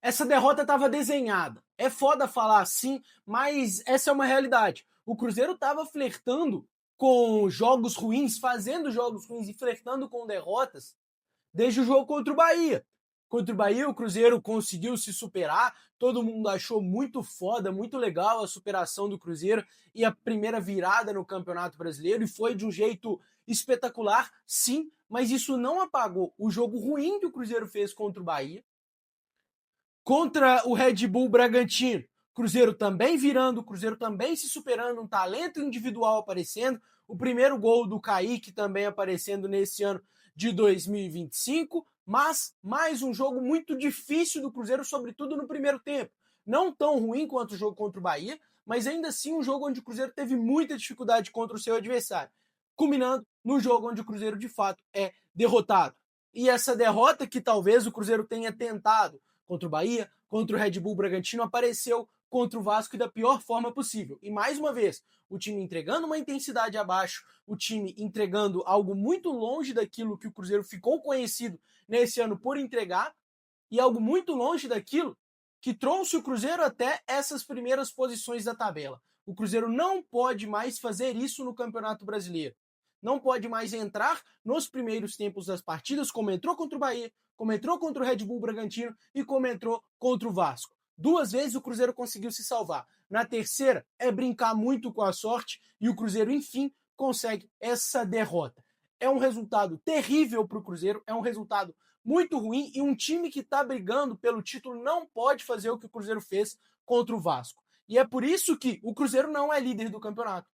Essa derrota estava desenhada. É foda falar assim, mas essa é uma realidade. O Cruzeiro estava flertando com jogos ruins, fazendo jogos ruins e flertando com derrotas desde o jogo contra o Bahia. Contra o Bahia, o Cruzeiro conseguiu se superar, todo mundo achou muito foda, muito legal a superação do Cruzeiro e a primeira virada no Campeonato Brasileiro, e foi de um jeito espetacular, sim, mas isso não apagou o jogo ruim que o Cruzeiro fez contra o Bahia, contra o Red Bull Bragantino. Cruzeiro também virando, Cruzeiro também se superando, um talento individual aparecendo, o primeiro gol do Kaique também aparecendo nesse ano de 2025, mas mais um jogo muito difícil do Cruzeiro, sobretudo no primeiro tempo. Não tão ruim quanto o jogo contra o Bahia, mas ainda assim um jogo onde o Cruzeiro teve muita dificuldade contra o seu adversário, culminando no jogo onde o Cruzeiro de fato é derrotado. E essa derrota que talvez o Cruzeiro tenha tentado contra o Bahia, contra o Red Bull Bragantino, apareceu contra o Vasco da pior forma possível. E mais uma vez, o time entregando uma intensidade abaixo, o time entregando algo muito longe daquilo que o Cruzeiro ficou conhecido nesse ano por entregar, e algo muito longe daquilo que trouxe o Cruzeiro até essas primeiras posições da tabela. O Cruzeiro não pode mais fazer isso no Campeonato Brasileiro. Não pode mais entrar nos primeiros tempos das partidas, como entrou contra o Bahia, como entrou contra o Red Bull Bragantino e como entrou contra o Vasco. 2 vezes o Cruzeiro conseguiu se salvar. Na terceira, é brincar muito com a sorte e o Cruzeiro, enfim, consegue essa derrota. É um resultado terrível para o Cruzeiro, é um resultado muito ruim, e um time que está brigando pelo título não pode fazer o que o Cruzeiro fez contra o Vasco. E é por isso que o Cruzeiro não é líder do campeonato.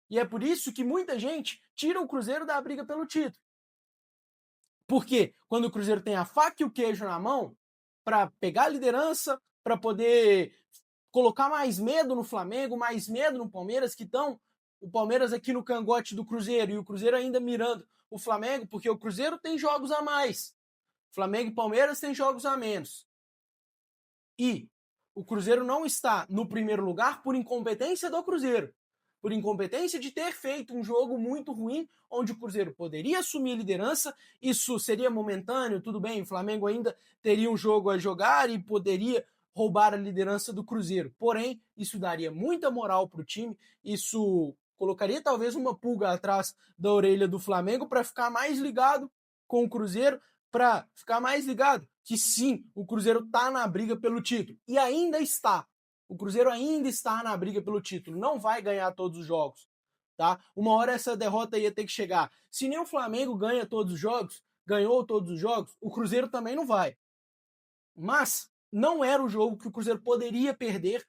E é por isso que muita gente tira o Cruzeiro da briga pelo título. Porque quando o Cruzeiro tem a faca e o queijo na mão para pegar a liderança, para poder colocar mais medo no Flamengo, mais medo no Palmeiras, que estão o Palmeiras aqui no cangote do Cruzeiro e o Cruzeiro ainda mirando o Flamengo, porque o Cruzeiro tem jogos a mais. Flamengo e Palmeiras têm jogos a menos. E o Cruzeiro não está no primeiro lugar por incompetência do Cruzeiro, por incompetência de ter feito um jogo muito ruim, onde o Cruzeiro poderia assumir a liderança. Isso seria momentâneo, tudo bem, o Flamengo ainda teria um jogo a jogar e poderia roubar a liderança do Cruzeiro. Porém, isso daria muita moral para o time, isso colocaria talvez uma pulga atrás da orelha do Flamengo para ficar mais ligado com o Cruzeiro, para ficar mais ligado que sim, o Cruzeiro está na briga pelo título. E ainda está. O Cruzeiro ainda está na briga pelo título. Não vai ganhar todos os jogos. Tá? Uma hora essa derrota ia ter que chegar. Se nem o Flamengo ganha todos os jogos, ganhou todos os jogos, o Cruzeiro também não vai. Mas não era o jogo que o Cruzeiro poderia perder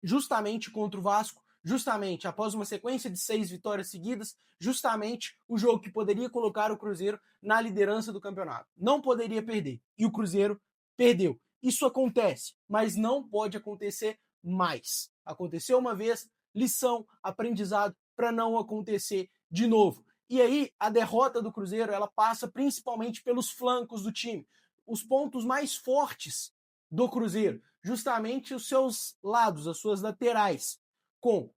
justamente contra o Vasco, justamente após uma sequência de 6 vitórias seguidas, justamente o jogo que poderia colocar o Cruzeiro na liderança do campeonato. Não poderia perder. E o Cruzeiro perdeu. Isso acontece, mas não pode acontecer mais. Aconteceu uma vez, lição, aprendizado para não acontecer de novo. E aí, a derrota do Cruzeiro, ela passa principalmente pelos flancos do time. Os pontos mais fortes do Cruzeiro, justamente os seus lados, as suas laterais, com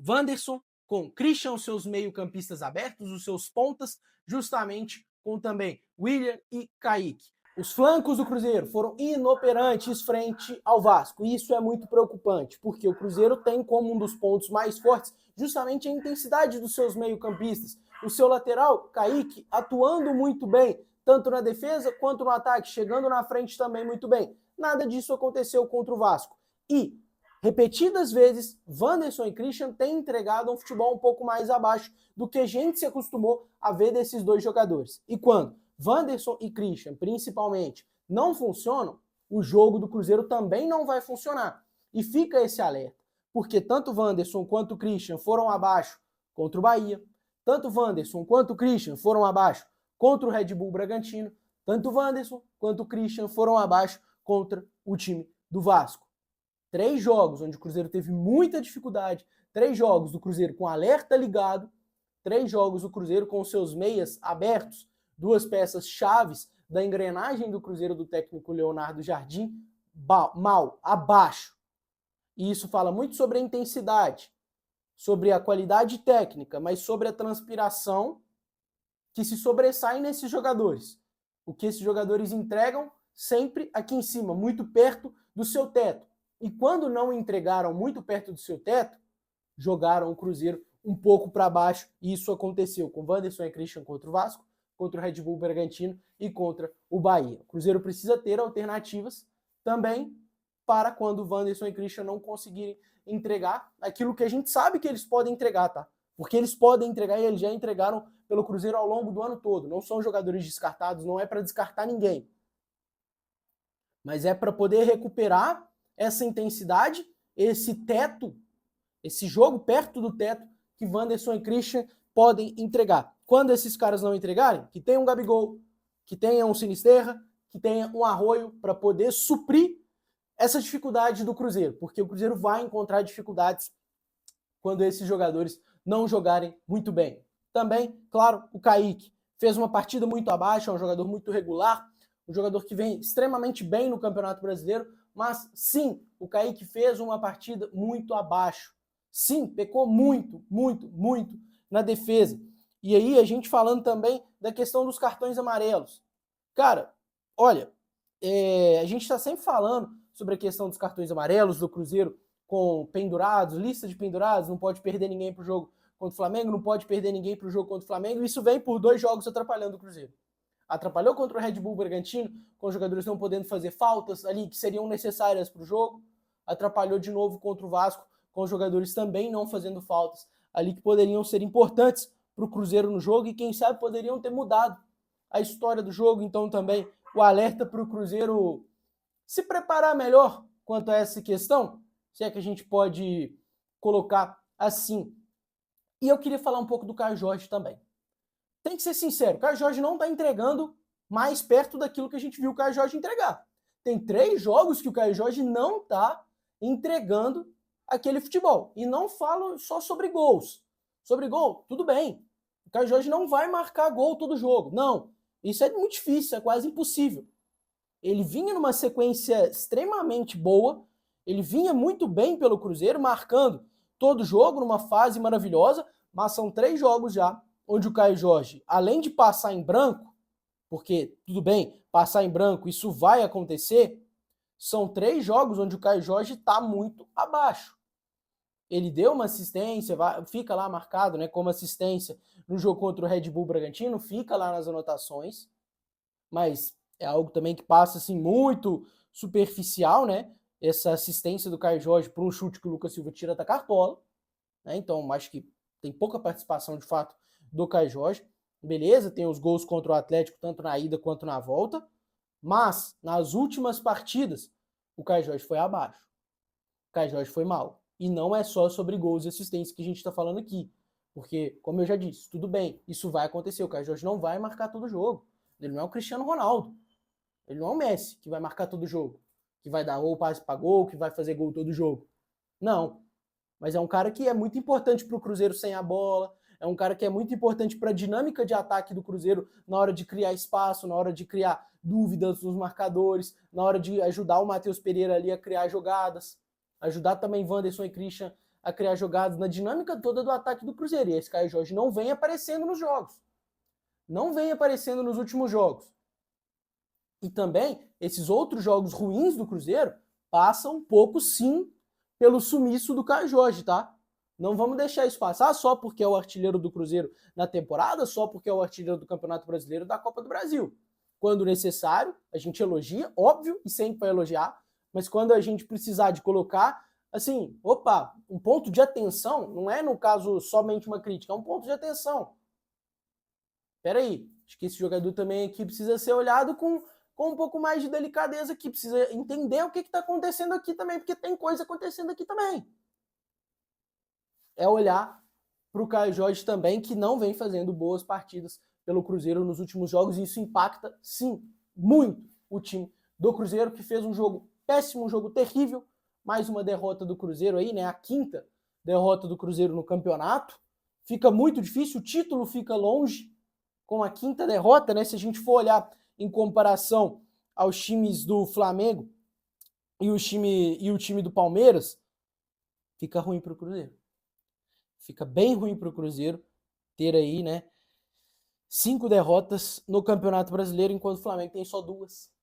Wanderson, com Christian, os seus meio-campistas abertos, os seus pontas, justamente com também William e Kaique. Os flancos do Cruzeiro foram inoperantes frente ao Vasco. E isso é muito preocupante, porque o Cruzeiro tem como um dos pontos mais fortes justamente a intensidade dos seus meio-campistas. O seu lateral, Kaique, atuando muito bem, tanto na defesa quanto no ataque, chegando na frente também muito bem. Nada disso aconteceu contra o Vasco. E, repetidas vezes, Wanderson e Christian têm entregado um futebol um pouco mais abaixo do que a gente se acostumou a ver desses dois jogadores. E quando Wanderson e Christian, principalmente, não funcionam, o jogo do Cruzeiro também não vai funcionar. E fica esse alerta, porque tanto Wanderson quanto Christian foram abaixo contra o Bahia, tanto Wanderson quanto Christian foram abaixo contra o Red Bull Bragantino, tanto Wanderson quanto Christian foram abaixo contra o time do Vasco. 3 jogos onde o Cruzeiro teve muita dificuldade, 3 jogos do Cruzeiro com alerta ligado, 3 jogos do Cruzeiro com seus meias abertos, 2 peças chaves da engrenagem do Cruzeiro do técnico Leonardo Jardim, mal, abaixo. E isso fala muito sobre a intensidade, sobre a qualidade técnica, mas sobre a transpiração que se sobressai nesses jogadores. O que esses jogadores entregam sempre aqui em cima, muito perto do seu teto. E quando não entregaram muito perto do seu teto, jogaram o Cruzeiro um pouco para baixo, e isso aconteceu com Wanderson e Christian contra o Vasco, contra o Red Bull Bragantino e contra o Bahia. O Cruzeiro precisa ter alternativas também para quando o Wanderson e Christian não conseguirem entregar aquilo que a gente sabe que eles podem entregar, tá? Porque eles podem entregar e eles já entregaram pelo Cruzeiro ao longo do ano todo. Não são jogadores descartados, não é para descartar ninguém. Mas é para poder recuperar essa intensidade, esse teto, esse jogo perto do teto que Wanderson e Christian podem entregar. Quando esses caras não entregarem, que tenha um Gabigol, que tenha um Sinisterra, que tenha um Arroio para poder suprir essa dificuldade do Cruzeiro, porque o Cruzeiro vai encontrar dificuldades quando esses jogadores não jogarem muito bem. Também, claro, o Kaique fez uma partida muito abaixo, é um jogador muito regular, um jogador que vem extremamente bem no Campeonato Brasileiro, mas sim, o Kaique fez uma partida muito abaixo. Sim, pecou muito, muito, muito na defesa. E aí a gente falando também da questão dos cartões amarelos. Cara, olha, a gente está sempre falando sobre a questão dos cartões amarelos do Cruzeiro com pendurados, lista de pendurados, não pode perder ninguém para o jogo contra o Flamengo, não pode perder ninguém para o jogo contra o Flamengo. Isso vem por 2 jogos atrapalhando o Cruzeiro. Atrapalhou contra o Red Bull Bragantino, com os jogadores não podendo fazer faltas ali que seriam necessárias para o jogo. Atrapalhou de novo contra o Vasco, com os jogadores também não fazendo faltas ali que poderiam ser importantes para o Cruzeiro no jogo e quem sabe poderiam ter mudado a história do jogo. Então também o alerta para o Cruzeiro se preparar melhor quanto a essa questão, se é que a gente pode colocar assim. E eu queria falar um pouco do Caio Jorge também. Tem que ser sincero, o Caio Jorge não está entregando mais perto daquilo que a gente viu o Caio Jorge entregar. Tem 3 jogos que o Caio Jorge não está entregando aquele futebol. E não falo só sobre gols. Sobre gol, tudo bem. O Caio Jorge não vai marcar gol todo jogo. Não. Isso é muito difícil, é quase impossível. Ele vinha numa sequência extremamente boa, ele vinha muito bem pelo Cruzeiro, marcando todo jogo numa fase maravilhosa, mas são 3 jogos já onde o Caio Jorge, além de passar em branco, porque, tudo bem, passar em branco, isso vai acontecer, são 3 jogos onde o Caio Jorge está muito abaixo. Ele deu uma assistência, fica lá marcado, né, como assistência no jogo contra o Red Bull Bragantino, fica lá nas anotações, mas é algo também que passa assim muito superficial, né? Essa assistência do Caio Jorge para um chute que o Lucas Silva tira da cartola, né? Então acho que tem pouca participação de fato do Caio Jorge. Beleza, tem os gols contra o Atlético tanto na ida quanto na volta, mas nas últimas partidas o Caio Jorge foi abaixo. O Caio Jorge foi mal. E não é só sobre gols e assistência que a gente está falando aqui. Porque, como eu já disse, tudo bem, isso vai acontecer. O Caio Jorge não vai marcar todo jogo. Ele não é o Cristiano Ronaldo. Ele não é o Messi, que vai marcar todo jogo. Que vai dar ou passe para gol, que vai fazer gol todo jogo. Não. Mas é um cara que é muito importante para o Cruzeiro sem a bola. É um cara que é muito importante para a dinâmica de ataque do Cruzeiro na hora de criar espaço, na hora de criar dúvidas nos marcadores, na hora de ajudar o Matheus Pereira ali a criar jogadas. Ajudar também Wanderson e Christian a criar jogadas na dinâmica toda do ataque do Cruzeiro. E esse Caio Jorge não vem aparecendo nos jogos. Não vem aparecendo nos últimos jogos. E também, esses outros jogos ruins do Cruzeiro passam um pouco, sim, pelo sumiço do Caio Jorge, tá? Não vamos deixar isso passar só porque é o artilheiro do Cruzeiro na temporada, só porque é o artilheiro do Campeonato Brasileiro da Copa do Brasil. Quando necessário, a gente elogia, óbvio, e sempre vai elogiar, mas quando a gente precisar de colocar, assim, opa, um ponto de atenção, não é no caso somente uma crítica, é um ponto de atenção. Peraí, acho que esse jogador também aqui precisa ser olhado com um pouco mais de delicadeza aqui, precisa entender o que está acontecendo aqui também, porque tem coisa acontecendo aqui também. É olhar para o Caio Jorge também, que não vem fazendo boas partidas pelo Cruzeiro nos últimos jogos, e isso impacta, sim, muito o time do Cruzeiro, que fez um jogo péssimo, um jogo terrível, mais uma derrota do Cruzeiro aí, né, a 5ª derrota do Cruzeiro no campeonato, fica muito difícil, o título fica longe, com a 5ª derrota, né, se a gente for olhar em comparação aos times do Flamengo e o time do Palmeiras, fica ruim para o Cruzeiro. Fica bem ruim para o Cruzeiro ter aí, né, 5 derrotas no Campeonato Brasileiro, enquanto o Flamengo tem só 2.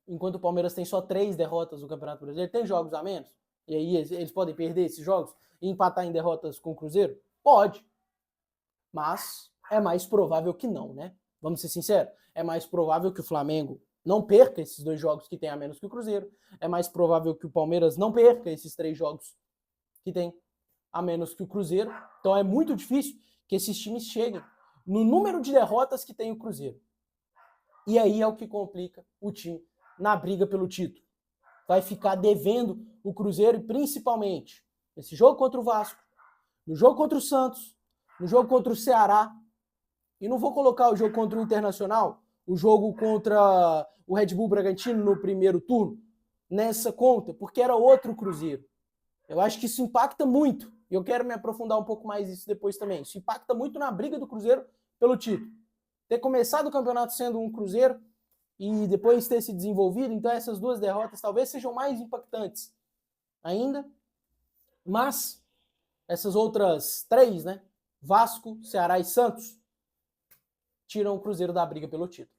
enquanto o Palmeiras tem só 3 derrotas no Campeonato Brasileiro, tem jogos a menos? E aí eles podem perder esses jogos e empatar em derrotas com o Cruzeiro? Pode. Mas é mais provável que não, né? Vamos ser sinceros. É mais provável que o Flamengo não perca esses 2 jogos que tem a menos que o Cruzeiro. É mais provável que o Palmeiras não perca esses 3 jogos que tem a menos que o Cruzeiro. Então é muito difícil que esses times cheguem no número de derrotas que tem o Cruzeiro. E aí é o que complica o time na briga pelo título. Vai ficar devendo o Cruzeiro e principalmente nesse jogo contra o Vasco, no jogo contra o Santos, no jogo contra o Ceará. E não vou colocar o jogo contra o Internacional, o jogo contra o Red Bull Bragantino no primeiro turno, nessa conta, porque era outro Cruzeiro. Eu acho que isso impacta muito. E eu quero me aprofundar um pouco mais nisso depois também. Isso impacta muito na briga do Cruzeiro pelo título. Ter começado o campeonato sendo um Cruzeiro e depois ter se desenvolvido, então essas 2 derrotas talvez sejam mais impactantes ainda. Mas essas outras 3, né? Vasco, Ceará e Santos, tiram o Cruzeiro da briga pelo título.